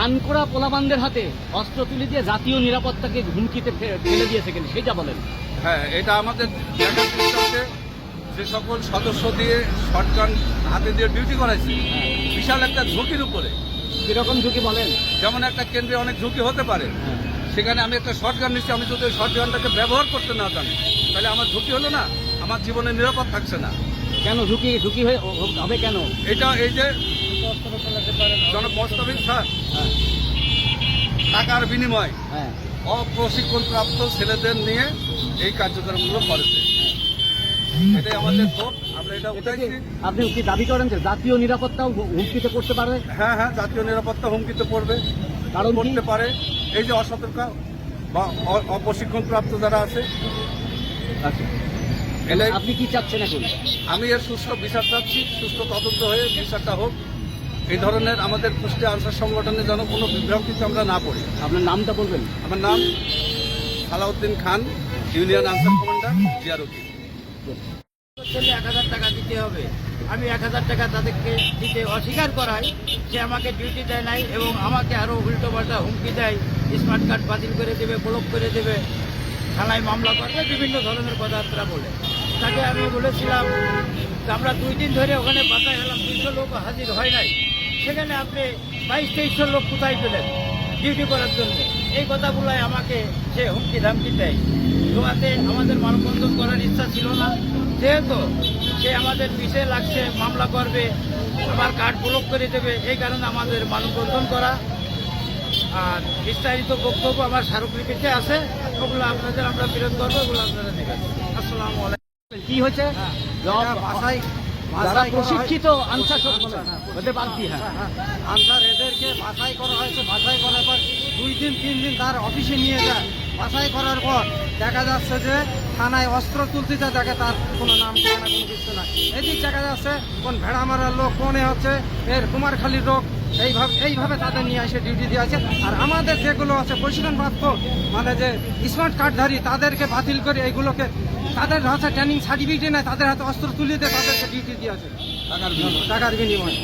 ধানকোড়া পোলাপানদের হাতে অস্ত্র তুলে দিয়ে জাতীয় নিরাপত্তাকে হুমকিতে ফেলে দিয়েছে কেন সেটা বলেন। হ্যাঁ, এটা আমাদের দেখার চেষ্টা হচ্ছে যে সকল সদস্য দিয়ে শটগান হাতে দিয়ে ডিউটি করাইছে বিশাল একটা ঝুঁকির উপরে। কিরকম ঝুঁকি বলেন? যেমন একটা কেন্দ্রে অনেক ঝুঁকি হতে পারে, সেখানে আমি একটা শটগান নিচ্ছি, আমি যদি ওই শটগানটাকে ব্যবহার করতে না জানি তাহলে আমার ঝুঁকি হলো না, আমার জীবনে নিরাপদ থাকছে না। কেন ঝুঁকি হবে কেন? এটা এই যে জনপ্রস্তাবিত হ্যাঁ টাকার বিনিময় হ্যাঁ অপ্রশিক্ষণপ্রাপ্ত ছেলেদের নিয়ে এই কার্যক্রমগুলো করেছে, এটাই আমাদের ক্ষোভ। আমরা এটা উঠাইছি। আপনি কি দাবি করেন যে জাতীয় নিরাপত্তাও হুমকিতে পড়তে পারে? হ্যাঁ হ্যাঁ, জাতীয় নিরাপত্তা হুমকিতে পড়বে, কারণ কি? পড়তে পারে এই যে অসতর্ক বা অপ্রশিক্ষণপ্রাপ্ত যারা আছে। আচ্ছা, এলে আপনি কি চাচ্ছেন এখন? আমি এর সুষ্ঠু বিচার চাচ্ছি, সুষ্ঠু তদন্ত হয়ে বিচারটা হোক। এই ধরনের আমাদের কুষ্টিয়া আনসার সংগঠনে যেন কোনো বিভ্রান্তিতে আমরা না পড়ি। আপনার নামটা বলবেন? আমার নাম সালাউদ্দিন খান, ইউনিয়ন আনসার কমান্ডার, জিয়ারুদ্দিন। 1000 টাকা দিতে হবে। আমি 1000 টাকা তাদেরকে দিতে অস্বীকার করাই, সে আমাকে ডিউটি দেয় নাই এবং আমাকে আরও উল্টো পাল্টা হুমকি দেয়, স্মার্ট কার্ড বাতিল করে দেবে, ব্লক করে দেবে, থানায় মামলা করবে, বিভিন্ন ধরনের কথাবার্তা বলে। তাকে আমি বলেছিলাম যে আমরা 2 দিন ধরে ওখানে বাতায় হলাম, 200 লোক হাজির হয় নাই, সেখানে আপনি 2200-2300 লোক কোথায় পেলেন ডিউটি করার জন্য? এই কথাগুলোই আমাকে সে হুমকি ধামকি দেয়। দোয়াতে আমাদের মানববন্ধন করার ইচ্ছা ছিল না, যেহেতু সে আমাদের পিছিয়ে লাগছে, মামলা করবে, আমার কার্ড ব্লক করে দেবে, এই কারণে আমাদের মানববন্ধন করা। আর বিস্তারিত বক্তব্য আমার স্মারকলিপিতে আছে, ওগুলো আপনাদের আমরা বিরোধ করবো, ওগুলো আপনারা দেবেন। আসসালামু আলাইকুম। কি হয়েছে? যারা প্রশিক্ষিত আনসার হতে পারছি। হ্যাঁ আনসার এদেরকে বাছাই করা হয়েছে, বাছাই করার পর 2 দিন 3 দিন তার অফিসে নিয়ে যায়। বাছাই করার পর দেখা যাচ্ছে যে থানায় অস্ত্র তুলতেছে, দেখে তার কোনো নাম ঠিকানা কোনো কিছু না। এদিক দেখা যাচ্ছে কোন ভেড়া মারার লোক, কোনে হচ্ছে এর কুমারখালীর লোক, এইভাবে তাদের নিয়ে এসে ডিউটি দিয়ে আছে। আর আমাদের যেগুলো আছে প্রশিক্ষণপ্রাপ্ত মানে যে স্মার্ট কার্ডধারী, তাদেরকে বাতিল করে এইগুলোকে তাদের হাতে ট্রেনিং সার্টিফিকেট নেয়, তাদের হাতে অস্ত্র তুলে দিয়ে তাদেরকে ডিউটি দিয়ে আছে টাকার বিনিময়ে।